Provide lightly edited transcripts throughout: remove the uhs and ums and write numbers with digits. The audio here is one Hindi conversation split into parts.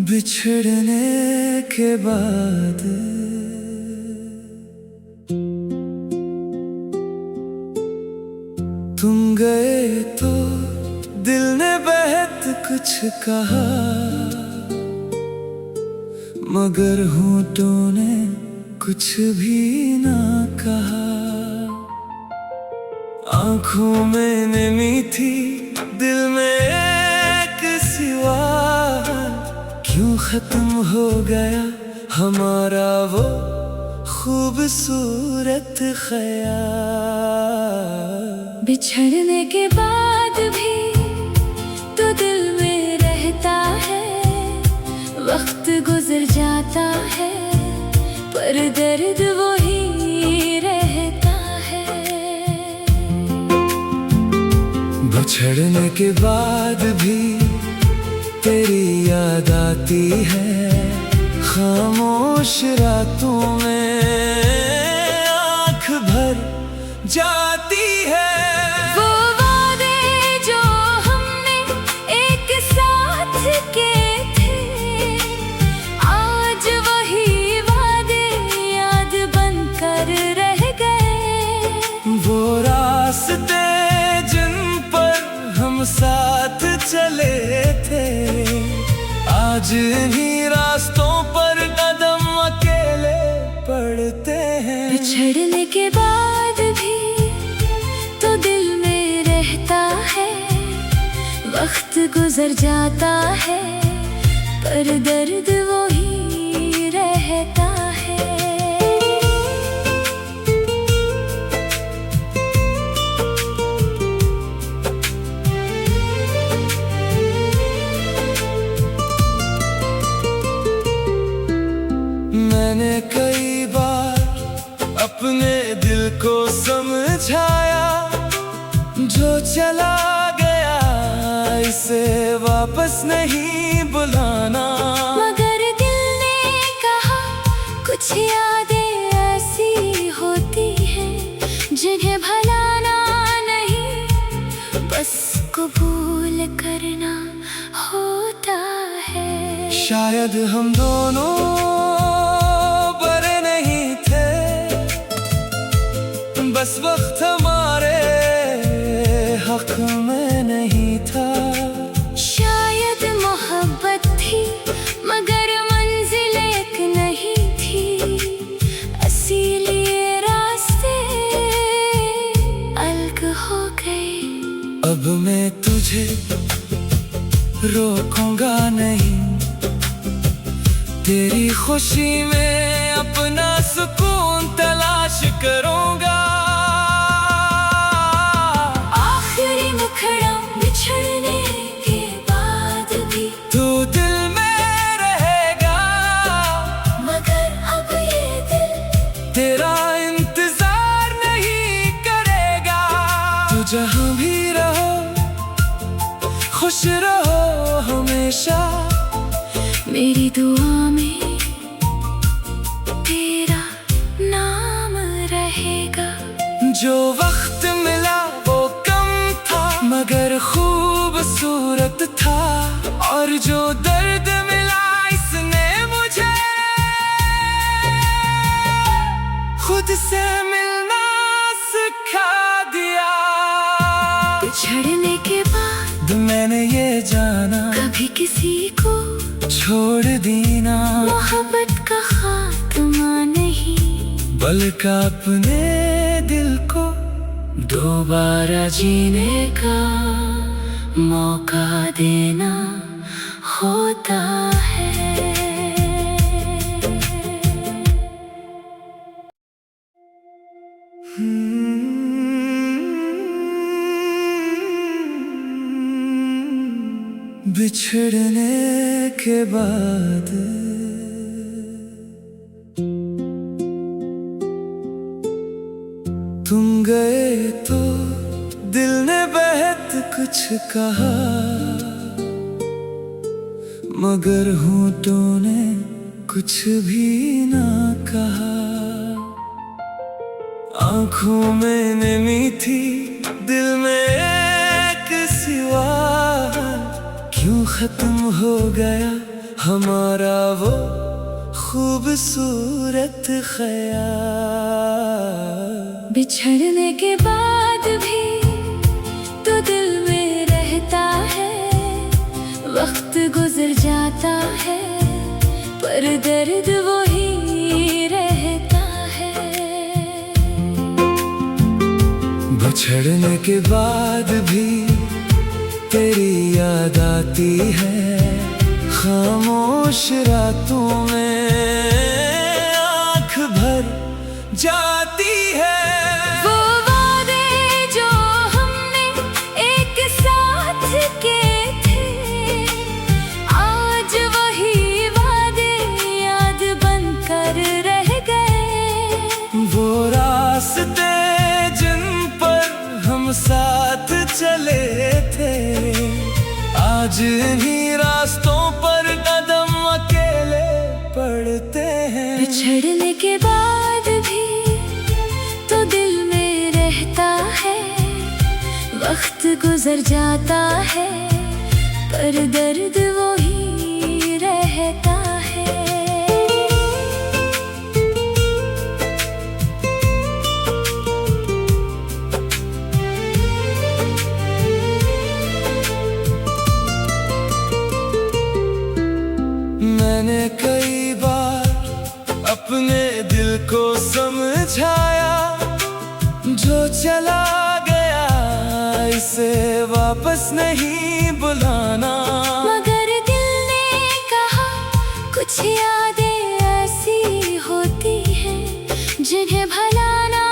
बिछड़ने के बाद तुम गए तो दिल ने बेहद कुछ कहा, मगर होठों ने कुछ भी ना कहा। आंखों में नमी थी, दिल में एक सिवा, क्यों खत्म हो गया हमारा वो खूबसूरत ख्याल। बिछड़ने के बाद भी तो दिल में रहता है, वक्त गुजर जाता है पर दर्द वही रहता है। बिछड़ने के बाद भी तेरी याद आती है, खामोश रातों में आँख भर जाती है। वो वादे जो हमने एक साथ किए थे, आज वही वादे याद बनकर रह गए। वो रास्ते जिन पर हम साथ चले थे, आज इन्हीं रास्तों पर कदम अकेले पड़ते हैं। बिछड़ने के बाद भी तो दिल में रहता है, वक्त गुजर जाता है पर दर्द वही रहता है। मैंने कई बार अपने दिल को समझाया, जो चला गया इसे वापस नहीं बुलाना। मगर दिल ने कहा कुछ यादें ऐसी होती हैं जिन्हें भुलाना नहीं, बस कबूल करना होता है। शायद हम दोनों बड़े नहीं थे, बस वक्त हमारे हक में नहीं था। शायद मोहब्बत थी मगर मंजिल एक नहीं थी, इसीलिए रास्ते अलग हो गए। अब मैं तुझे रोकूंगा नहीं, तेरी खुशी में अपना सुकून तलाश करूंगा। आखिरी मुखड़ा बिछड़ने के बाद भी तू दिल में रहेगा, मगर अब ये दिल तेरा इंतजार नहीं करेगा। तू जहां भी रहो खुश रहो हमेशा, मेरी दुआ में तेरा नाम रहेगा। जो वक्त मिला वो कम था मगर खूबसूरत था, और जो दर्द मिला इसने मुझे खुद से मिलना सिखा दिया। बिछड़ने के बाद मैंने ये जाना कभी किसी को छोड़ देना मोहब्बत का खात्मा नहीं, बल्कि अपने दिल को दोबारा जीने का मौका देना होता है। बिछड़ने के बाद तुम गए तो दिल ने बेहद कुछ कहा, मगर होठों ने कुछ भी ना कहा। आंखों में नमी थी, दिल में एक सिवा क्यों खत्म हो गया हमारा वो खूबसूरत ख्याल। बिछड़ने के बाद भी तो दिल में रहता है, वक्त गुजर जाता है पर दर्द वही रहता है। बिछड़ने के बाद भी तेरी याद आती है, खामोश रातों में आँख भर जाती है। वो वादे जो हमने एक साथ किए थे, आज वही वादे याद बनकर रह गए। वो रास्ते जिन पर हम साथ चले थे, आज इन्हीं रास्तों पर कदम अकेले पड़ते हैं। बिछड़ने के बाद भी तो दिल में रहता है, वक्त गुजर जाता है पर दर्द वही रहता है। मैंने कई बार अपने दिल को समझाया, जो चला गया इसे वापस नहीं बुलाना। मगर दिल ने कहा कुछ यादें ऐसी होती हैं जिन्हें भुलाना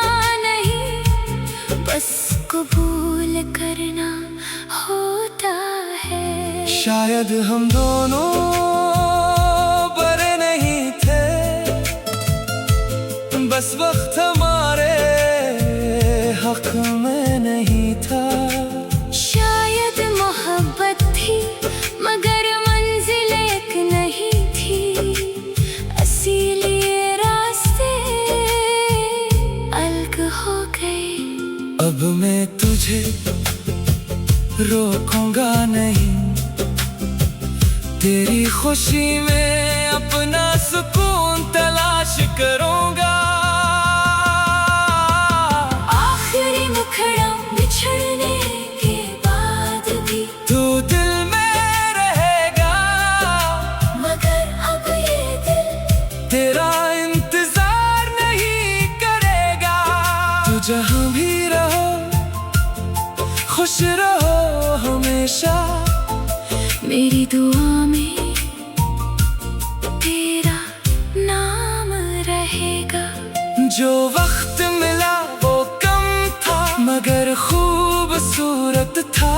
नहीं, बस कबूल करना होता है। शायद हम दोनों बड़े नहीं थे, बस वक्त हमारे हक में नहीं था। शायद मोहब्बत थी मगर मंजिल एक नहीं थी, इसीलिए रास्ते अलग हो गए। अब मैं तुझे रोकूंगा नहीं, तेरी खुशी में अपना सुकून तलाश करूंगा। आखिरी मुखड़ा बिछड़ने के बाद भी तू दिल में रहेगा, मगर अब ये दिल तेरा इंतजार नहीं करेगा। तू जहां भी रहो खुश रहो हमेशा, मेरी दुआ में तेरा नाम रहेगा। जो वक्त मिला वो कम था मगर खूबसूरत था,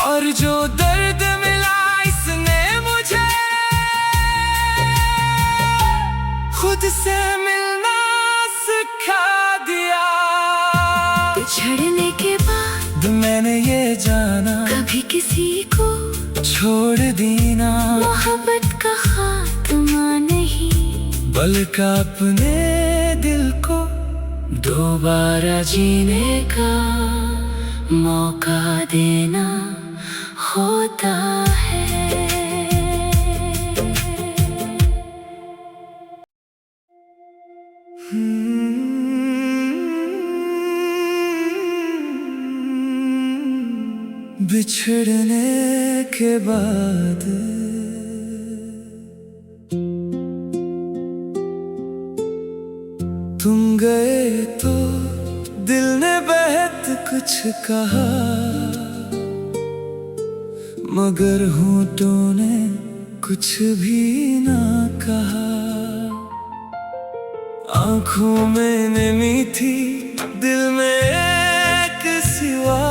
और जो दर्द मिला इसने मुझे खुद से मिलना सिखा दिया। बिछड़ने के बाद मैंने ये जाना कभी किसी को छोड़ देना मोहब्बत का खात्मा नहीं, बल्कि अपने दिल को दोबारा जीने का मौका देना होता है। बिछड़ने के बाद तुम गए तो दिल ने बहुत कुछ कहा, मगर होठों ने कुछ भी ना कहा। आंखों में नमी थी, दिल में एक सिवा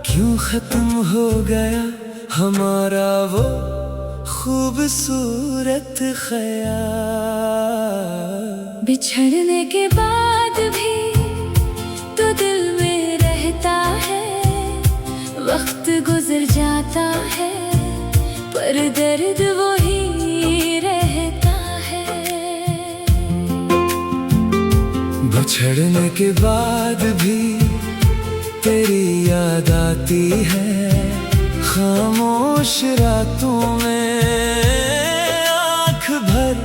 क्यों खत्म हो गया हमारा वो खूबसूरत ख्याल। बिछड़ने के बाद भी तो दिल में रहता है, वक्त गुजर जाता है पर दर्द वही रहता है। बिछड़ने के बाद भी तेरी याद आती है खामोश रातों में, आँख भर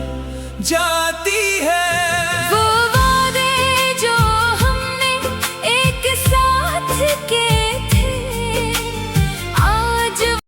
जाती